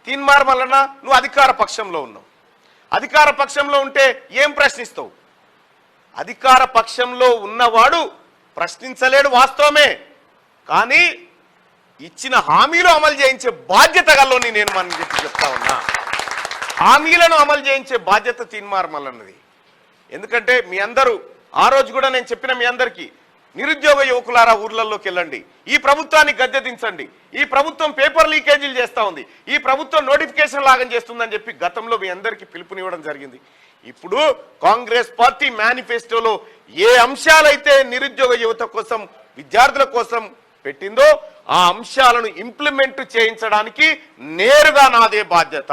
తీన్మార్ మల్లన్న నువ్వు అధికార పక్షంలో ఉన్నావు. అధికార పక్షంలో ఉంటే ఏం ప్రశ్నిస్తావు? అధికార పక్షంలో ఉన్నవాడు ప్రశ్నించలేడు, వాస్తవమే. కానీ ఇచ్చిన హామీలు అమలు చేయించే బాధ్యత గల్లోని నేను మనం చెప్తా ఉన్నా. హామీలను అమలు చేయించే బాధ్యత తీన్మార్ మల్లన్నది. ఎందుకంటే మీ అందరూ ఆ రోజు కూడా నేను చెప్పిన మీ అందరికీ, నిరుద్యోగ యువకులారా ఊర్లలోకి వెళ్ళండి, ఈ ప్రభుత్వాన్ని గద్దెదించండి, ఈ ప్రభుత్వం పేపర్ లీకేజీలు చేస్తూ ఉంది, ఈ ప్రభుత్వం నోటిఫికేషన్ లాగం చేస్తుందని చెప్పి గతంలో మీ అందరికీ పిలుపునివ్వడం జరిగింది. ఇప్పుడు కాంగ్రెస్ పార్టీ మేనిఫెస్టోలో ఏ అంశాలైతే నిరుద్యోగ యువత కోసం, విద్యార్థుల కోసం పెట్టిందో ఆ అంశాలను ఇంప్లిమెంట్ చేయించడానికి నేరుగా నాదే బాధ్యత.